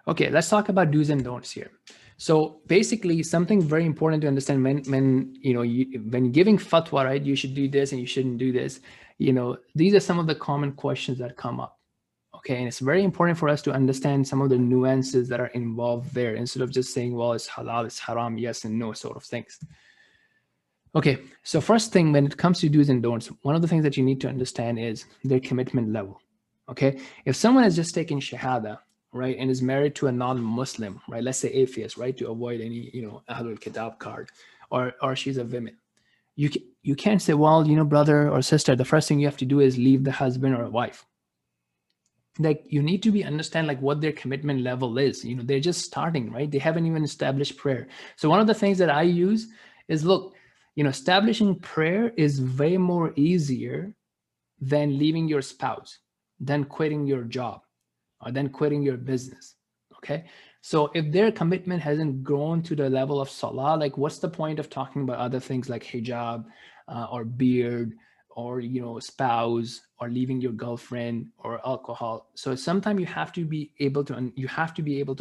Okay, let's talk about do's and don'ts here. So basically, something very important to understand when when giving fatwa, right? You should do this and you shouldn't do this. These are some of the common questions that come up. Okay, and it's very important for us to understand some of the nuances that are involved there instead of just saying, well, it's halal, it's haram, yes and no sort of things. Okay, so first thing, when it comes to do's and don'ts, one of the things that you need to understand is their commitment level. Okay, if someone has just taken shahada, right, and is married to a non-Muslim, right, let's say atheist, right, to avoid any Ahlul Kitab card, or she's a woman, you can't say, well, brother or sister, the first thing you have to do is leave the husband or wife. Like, you need to understand like what their commitment level is. They're just starting, right? They haven't even established prayer. So one of the things that I use is, look, establishing prayer is way more easier than leaving your spouse, than quitting your job, or then quitting your business. Okay, so if their commitment hasn't grown to the level of salah, like what's the point of talking about other things like hijab, or beard, or spouse, or leaving your girlfriend, or alcohol? So sometimes you have to be able to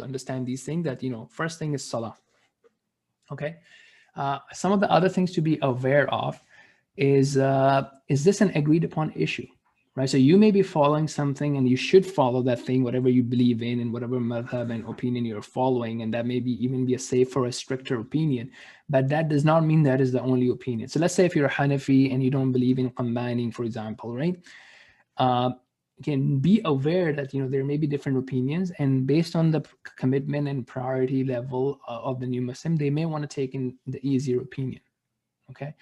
understand these things, that first thing is salah. Okay, some of the other things to be aware of is this an agreed upon issue, right? So you may be following something, and you should follow that thing, whatever you believe in and whatever madhab and opinion you're following, and that may even be a safer or a stricter opinion, but that does not mean that is the only opinion. So let's say if you're a Hanafi and you don't believe in combining, for example, right? Can be aware that there may be different opinions, and based on the commitment and priority level of the new Muslim, they may want to take in the easier opinion. Okay,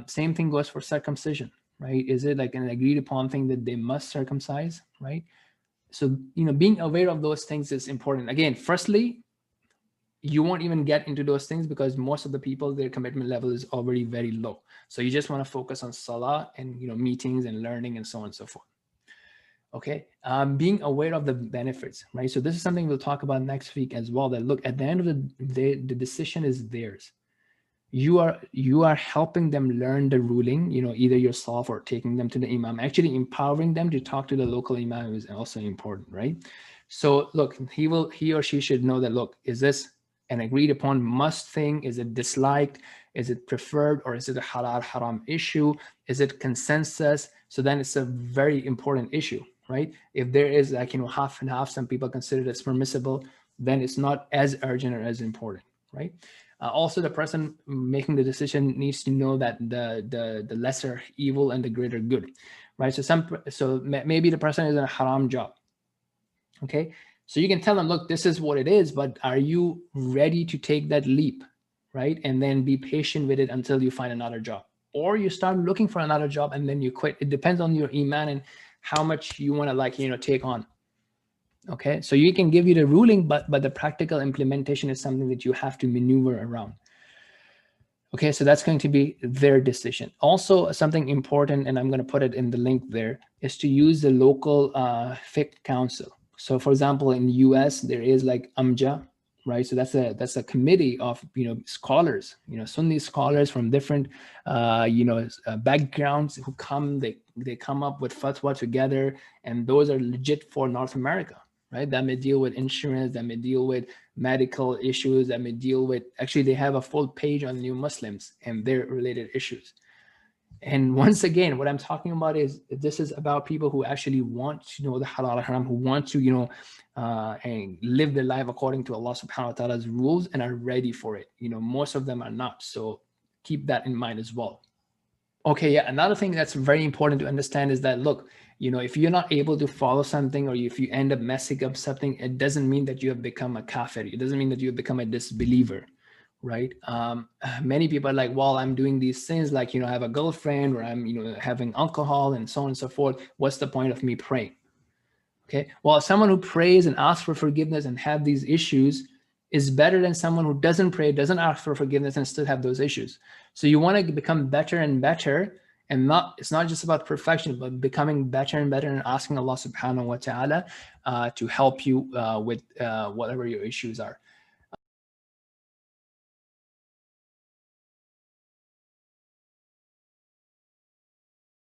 same thing goes for circumcision, right? Is it like an agreed upon thing that they must circumcise, right? So being aware of those things is important. Again, firstly, you won't even get into those things because most of the people, their commitment level is already very low. So you just want to focus on salah and meetings and learning and so on and so forth. Okay, being aware of the benefits, right? So this is something we'll talk about next week as well, that look, at the end of the day, the decision is theirs. You are helping them learn the ruling, either yourself or taking them to the imam. Actually empowering them to talk to the local imam is also important, right? So look, he or she should know that, look, is this an agreed upon must thing? Is it disliked? Is it preferred? Or is it a halal haram issue? Is it consensus? So then it's a very important issue, right? If there is like half and half, some people consider it as permissible, then it's not as urgent or as important, right? Also, the person making the decision needs to know that the lesser evil and the greater good, right? So maybe the person is in a haram job. Okay, so you can tell them, look, this is what it is, but are you ready to take that leap, right? And then be patient with it until you find another job, or you start looking for another job and then you quit. It depends on your iman and how much you want to take on. Okay, so you can give you the ruling, but the practical implementation is something that you have to maneuver around. Okay, so that's going to be their decision. Also, something important, and I'm going to put it in the link there, is to use the local Fiqh council. So for example, in the US, there is like AMJA, right? So that's a committee of scholars, Sunni scholars from different backgrounds who they come up with fatwa together, and those are legit for North America, right? That may deal with insurance, that may deal with medical issues, that may deal with, actually they have a full page on new Muslims and their related issues. And once again, what I'm talking about is, this is about people who actually want to know the halal haram, who want to and live their life according to Allah subhanahu wa ta'ala's rules and are ready for it. Most of them are not, so keep that in mind as well. Okay, yeah, another thing that's very important to understand is that, look, if you're not able to follow something, or if you end up messing up something, it doesn't mean that you have become a kafir. It doesn't mean that you have become a disbeliever, right? Many people are like, well, I'm doing these things, like, I have a girlfriend, or I'm, having alcohol and so on and so forth. What's the point of me praying? Okay, well, someone who prays and asks for forgiveness and have these issues is better than someone who doesn't pray, doesn't ask for forgiveness, and still have those issues. So you want to become better and better, and it's not just about perfection, but becoming better and better, and asking Allah subhanahu wa ta'ala to help you with whatever your issues are.